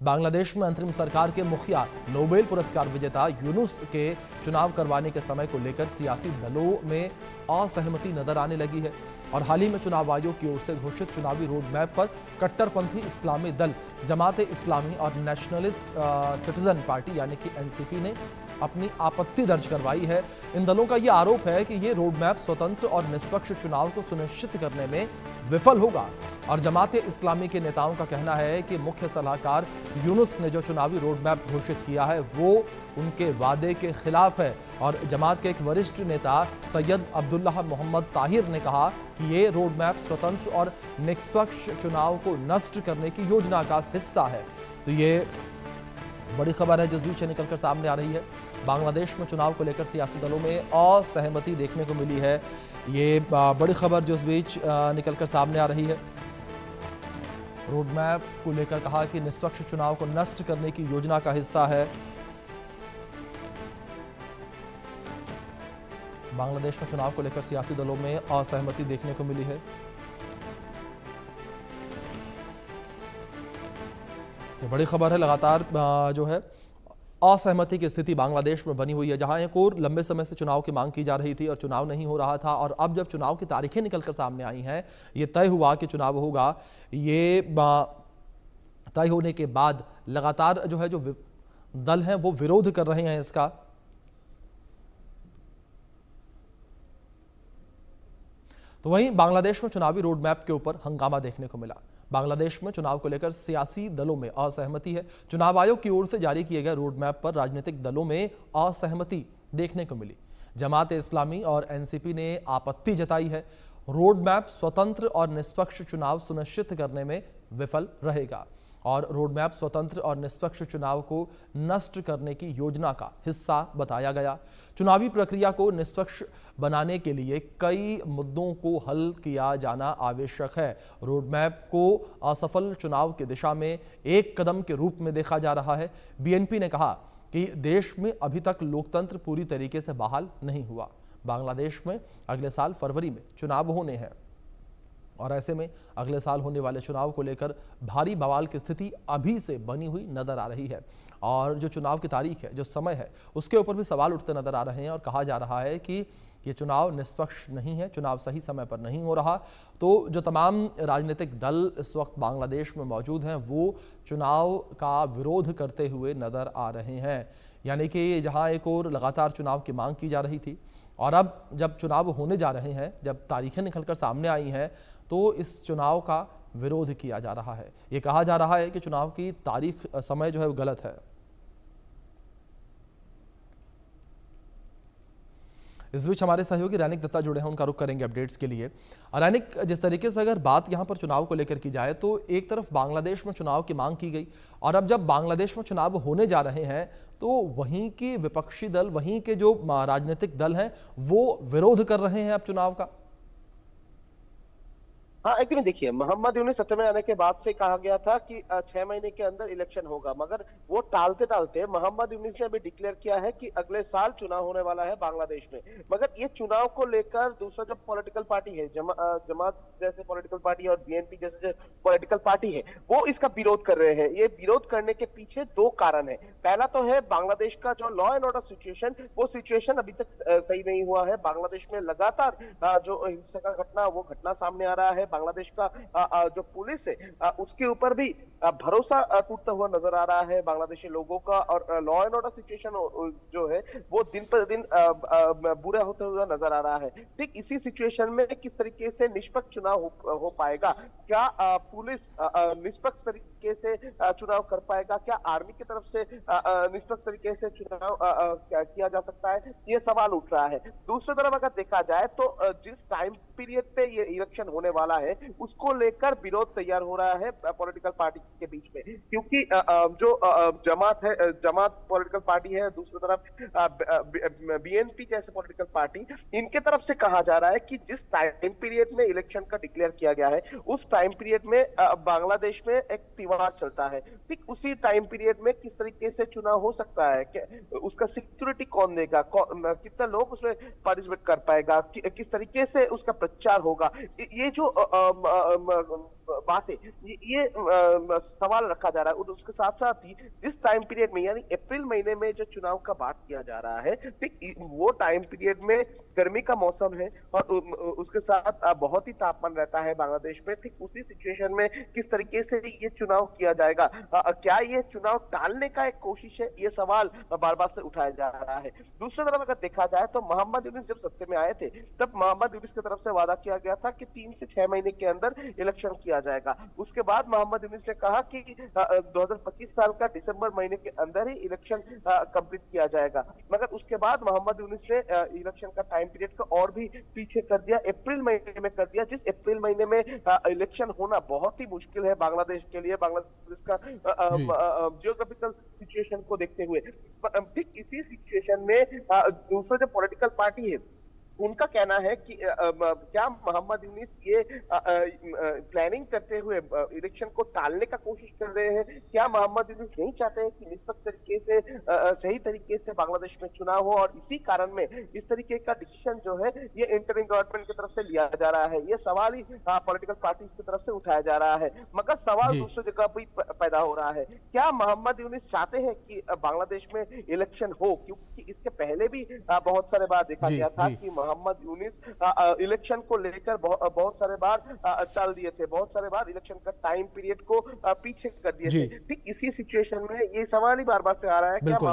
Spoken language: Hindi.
बांग्लादेश में अंतरिम सरकार के मुखिया नोबेल पुरस्कार विजेता यूनुस के चुनाव करवाने के समय को लेकर सियासी दलों में असहमति नजर आने लगी है और हाल ही में चुनाव आयोग की ओर से घोषित चुनावी रोड मैप पर कट्टरपंथी इस्लामी दल जमात इस्लामी और नेशनलिस्ट सिटीजन पार्टी यानी कि एनसीपी ने अपनी आपत्ति दर्ज करवाई है। इन दलों का यह आरोप है कि यह रोड मैप स्वतंत्र और निष्पक्ष चुनाव को सुनिश्चित करने में विफल होगा और जमात इस्लामी के नेताओं का कहना है कि मुख्य सलाहकार यूनुस ने जो चुनावी रोड मैप घोषित किया है वो उनके वादे के खिलाफ है। और जमात के एक वरिष्ठ नेता सैयद अब्दुल्लाह मोहम्मद ताहिर ने कहा कि ये रोड मैप स्वतंत्र और निष्पक्ष चुनाव को नष्ट करने की योजना का हिस्सा है। तो ये बड़ी खबर है जिस बीच निकलकर सामने आ रही है। बांग्लादेश में चुनाव को लेकर सियासी दलों में असहमति देखने को मिली है। ये बड़ी खबर जिस बीच निकलकर सामने आ रही है। रोड मैप को लेकर कहा कि निष्पक्ष चुनाव को नष्ट करने की योजना का हिस्सा है। बांग्लादेश में चुनाव को लेकर सियासी दलों में असहमति देखने को मिली है। ये बड़ी खबर है। लगातार जो है असहमति की स्थिति बांग्लादेश में बनी हुई है, जहां एक और लंबे समय से चुनाव की मांग की जा रही थी और चुनाव नहीं हो रहा था और अब जब चुनाव की तारीखें निकलकर सामने आई हैं, ये तय हुआ कि चुनाव होगा। ये तय होने के बाद लगातार जो है जो दल हैं वो विरोध कर रहे हैं इसका। तो वहीं बांग्लादेश में चुनावी रोड मैप के ऊपर हंगामा देखने को मिला। बांग्लादेश में चुनाव को लेकर सियासी दलों में असहमति है। चुनाव आयोग की ओर से जारी किए गए रोड मैप पर राजनीतिक दलों में असहमति देखने को मिली। जमात इस्लामी और एनसीपी ने आपत्ति जताई है। रोड मैप स्वतंत्र और निष्पक्ष चुनाव सुनिश्चित करने में विफल रहेगा और रोड मैप स्वतंत्र और निष्पक्ष चुनाव को नष्ट करने की योजना का हिस्सा बताया गया। चुनावी प्रक्रिया को निष्पक्ष बनाने के लिए कई मुद्दों को हल किया जाना आवश्यक है। रोड मैप को असफल चुनाव की दिशा में एक कदम के रूप में देखा जा रहा है। बीएनपी ने कहा कि देश में अभी तक लोकतंत्र पूरी तरीके से बहाल नहीं हुआ। बांग्लादेश में अगले साल फरवरी में चुनाव होने हैं और ऐसे में अगले साल होने वाले चुनाव को लेकर भारी बवाल की स्थिति अभी से बनी हुई नजर आ रही है और जो चुनाव की तारीख है, जो समय है, उसके ऊपर भी सवाल उठते नजर आ रहे हैं और कहा जा रहा है कि ये चुनाव निष्पक्ष नहीं है, चुनाव सही समय पर नहीं हो रहा। तो जो तमाम राजनीतिक दल इस वक्त बांग्लादेश में मौजूद हैं वो चुनाव का विरोध करते हुए नजर आ रहे हैं। यानी कि जहां एक और लगातार चुनाव की मांग की जा रही थी और अब जब चुनाव होने जा रहे हैं, जब तारीखें निकलकर सामने आई हैं, तो इस चुनाव का विरोध किया जा रहा है। ये कहा जा रहा है कि चुनाव की तारीख, समय जो है वो गलत है। इस बीच हमारे सहयोगी रैनिक दत्ता जुड़े हैं, उनका रुख करेंगे अपडेट्स के लिए। रैनिक, जिस तरीके से अगर बात यहां पर चुनाव को लेकर की जाए तो एक तरफ बांग्लादेश में चुनाव की मांग की गई और अब जब बांग्लादेश में चुनाव होने जा रहे हैं तो वहीं के विपक्षी दल, वहीं के जो राजनीतिक दल हैं वो विरोध कर रहे हैं अब चुनाव का। हाँ, एकदम देखिए, मोहम्मद यूनुस सत्ता में आने के बाद से कहा गया था कि 6 महीने के अंदर इलेक्शन होगा, मगर वो टालते टालते मोहम्मद यूनुस ने अभी डिक्लेयर किया है कि अगले साल चुनाव होने वाला है बांग्लादेश में। मगर ये चुनाव को लेकर दूसरा जो पॉलिटिकल पार्टी है, जमात जैसे पॉलिटिकल पार्टी और बीएनपी जैसे पॉलिटिकल पार्टी है, वो इसका विरोध कर रहे हैं। ये विरोध करने के पीछे दो कारण है। पहला तो है बांग्लादेश का जो लॉ एंड ऑर्डर सिचुएशन, वो सिचुएशन अभी तक सही नहीं हुआ है। बांग्लादेश में लगातार जो हिंसा का घटना, वो घटना सामने आ रहा है। बांग्लादेश का जो पुलिस है उसके ऊपर भी भरोसा टूटता हुआ नजर आ रहा है बांग्लादेशी लोगों का और लॉ एंड ऑर्डर सिचुएशन जो है वो दिन पर दिन बुरा होता हुआ नजर आ रहा है। ठीक इसी सिचुएशन में किस तरीके से निष्पक्ष चुनाव हो पाएगा, क्या पुलिस निष्पक्ष तरीके से चुनाव कर पाएगा, क्या आर्मी की तरफ से निष्पक्ष तरीके से चुनाव किया जा सकता है, ये सवाल उठ रहा है। दूसरी तरफ अगर देखा जाए तो जिस टाइम पीरियड पे ये इलेक्शन होने वाला है उसको लेकर विरोध तैयार हो रहा है पॉलिटिकल पार्टी के बीच में, क्योंकि जो जमात है, जमात पॉलिटिकल पार्टी है, दूसरी तरफ बीएनपी जैसे पॉलिटिकल पार्टी, इनके तरफ से कहा जा रहा है कि जिस टाइम पीरियड में इलेक्शन का डिक्लेयर किया गया है उस टाइम पीरियड में बांग्लादेश में एक त्योहार चलता है। ठीक उसी टाइम पीरियड में किस तरीके से चुनाव हो सकता है, उसका सिक्योरिटी कौन देगा, कितना लोग उसमें पार्टिसिपेट कर पाएगा, किस तरीके से उसका प्रचार होगा, ये जो बातें, ये सवाल रखा जा रहा है। और उसके साथ साथ ही जिस टाइम पीरियड में यानी अप्रैल महीने में जो चुनाव का बात किया जा रहा है, ठीक वो टाइम पीरियड में गर्मी का मौसम है और उसके साथ बहुत ही तापमान रहता है बांग्लादेश में। ठीक उसी सिचुएशन में किस तरीके से ये चुनाव किया जाएगा, क्या ये चुनाव टालने का एक कोशिश है, ये सवाल बार बार से उठाया जा रहा है। दूसरी तरफ अगर देखा जाए तो मोहम्मद यूनुस जब सत्ता में आए थे तब मोहम्मद यूनुस की तरफ से वादा किया गया था कि 3 से 6 महीने के अंदर इलेक्शन किया जाएगा। उसके बाद मोहम्मद यूनुस ने कहा कि 2025 साल का दिसंबर महीने के अंदर ही इलेक्शन कंप्लीट किया जाएगा। मगर उसके बाद मोहम्मद यूनुस ने इलेक्शन का टाइम पीरियड को और भी पीछे कर दिया, अप्रैल महीने में कर दिया, जिस अप्रैल महीने में इलेक्शन होना बहुत ही मुश्किल है बांग्लादेश के लिए, बांग्लादेश का जियोग्राफिकल सिचुएशन को देखते हुए। ठीक इसी सिचुएशन में दूसरा जो पॉलिटिकल पार्टी है उनका कहना है कि क्या मोहम्मद यूनुस ये प्लानिंग करते हुए इलेक्शन को टालने का कोशिश कर रहे हैं? क्या मोहम्मद यूनुस नहीं चाहते हैं कि निष्पक्ष तरीके से सही तरीके से बांग्लादेश में चुनाव हो, और इसी कारण में इस तरीके का डिसीजन जो है ये इंटरिम गवर्नमेंट की तरफ से लिया जा रहा है? ये सवाल ही पॉलिटिकल पार्टीज की तरफ से उठाया जा रहा है। मगर सवाल दूसरी जगह भी पैदा हो रहा है, क्या मोहम्मद यूनुस चाहते हैं कि बांग्लादेश में इलेक्शन हो? क्योंकि इसके पहले भी बहुत सारे बार देखा गया था कि मोहम्मद यूनुस इलेक्शन को लेकर बहुत सारे बार टाल दिए थे, बहुत सारे बार इलेक्शन का टाइम पीरियड को पीछे कर दिए थे। ठीक इसी सिचुएशन में ये सवाल ही बार बार से आ रहा है, क्या